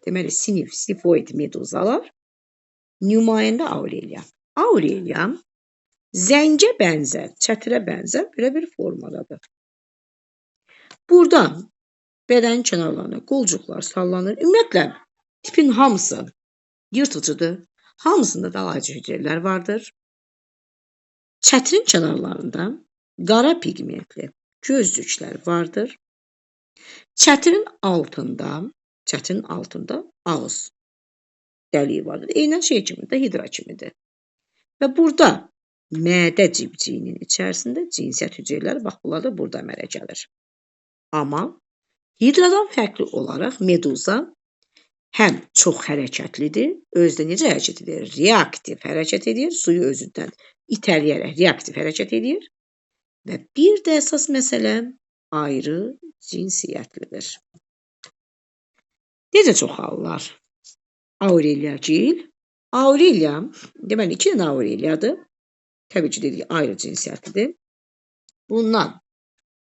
Deməli, sinif, sifoid meduzalar nümayəndə Aureliya. Aureliya zəngə bənzər, çətirə bənzər belə bir formadadır. Burada bədənin kənarlarına qolcuqlar sallanır. Ümumiyyətlə, tipin hamısı yırtıcıdır. Hamısında da ayrıcı hüceyrələr vardır. Çətirin kənarlarında qara pigmentli gözcüklər vardır. Çətirin altında ağız dəliyi vardır. Eynən şey kimidir, hidra kimidir. Və burada mədə civciyinin içərisində cinsiyyət hüceyrələri, bax, bunlar da burada əmələ gəlir. Amma hidradan fərqli olaraq meduza həm çox hərəkətlidir, özdə necə hərəkət edir? Reaktiv hərəkət edir, suyu özündən itələyərək reaktiv hərəkət edir və bir də əsas məsələ ayrı cinsiyyətlidir. Necə çoxalırlar? Aureliagil. Aureliya, deməli, 2 dənə Aureliyadır. Təbii ki, dedik, ayrı cinsiyyətlidir. Bundan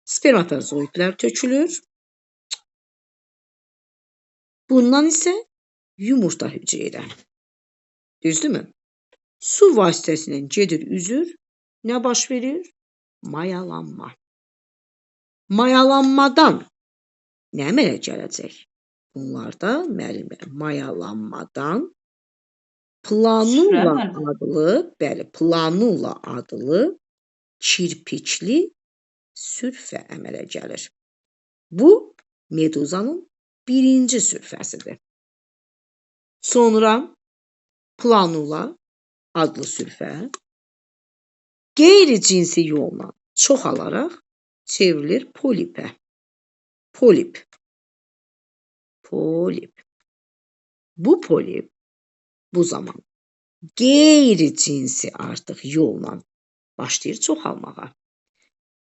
spermatozoidlər tökülür. Bundan isə yumurta hüceyrə. Düzdürmü? Su vasitəsilə gedir, üzür. Nə baş verir? Mayalanma. Mayalanmadan nə əmələ gələcək? Bunlarda müəllimlər mayalanmadan planula adlı kirpikli sürfə əmələ gəlir. Bu meduzanın birinci sürfəsidir. Sonra planula adlı sürfə qeyri-cinsi yolla çoxalaraq çevrilir polipə. Polip. Bu polip bu zaman qeyri-cinsi artıq yolla başlayır çoxalmağa.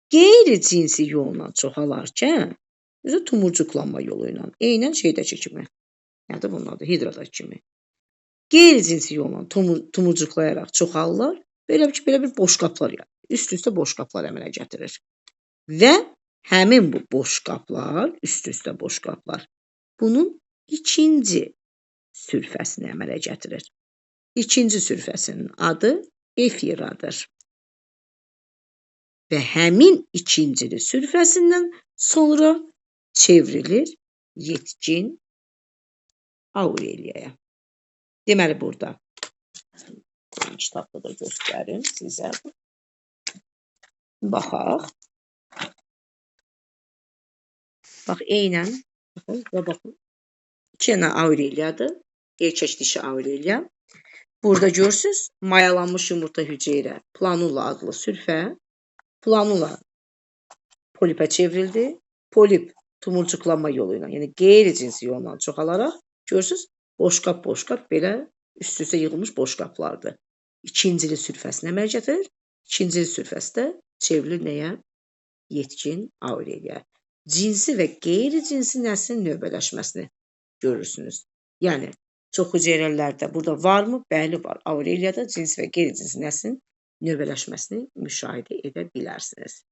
Qeyri-cinsi yolla çoxalarkən tumurcuqlanma yolu ilə, eynən şeydəki kimi, nədir bunun adı, hidradakı kimi. Qeyri-cinsi yolla tumurcuqlayaraq çoxalırlar, belə bir boşqaplar, üst-üstə boşqaplar əmələ gətirir. Və həmin bu boşqaplar, üst-üstə boşqaplar, bunun ikinci sürfəsini əmələ gətirir. İkinci sürfəsinin adı efiradır. Və həmin ikinci sürfəsindən sonra çevrilir yetkin Aureliyaya. Deməli, burada kitabda da göstərim sizə. Baxaq. Bax, eynən, baxın. 2 dənə Aureliyadır. Erkək dişi Aureliya. Burada görürsünüz, mayalanmış yumurta hüceyrə, planula adlı sürfə. Planula polipə çevrildi. Polip tumurcuqlanma yolu ilə, yəni qeyri-cinsi yolla çoxalaraq, görürsünüz, boşqap belə üst-üstə yığılmış boşqaplardır. İkincili sürfəsini əmələ gətirir. İkincili sürfəsi də çevrilir nəyə? Yetkin Aureliya. Cinsi və qeyri-cinsi nəslin növbələşməsini görürsünüz. Yəni, çox hüceyrələrdə burada varmı? Bəli, var. Aureliyada cinsi və qeyri-cinsi nəslin növbələşməsini müşahidə edə bilərsiniz.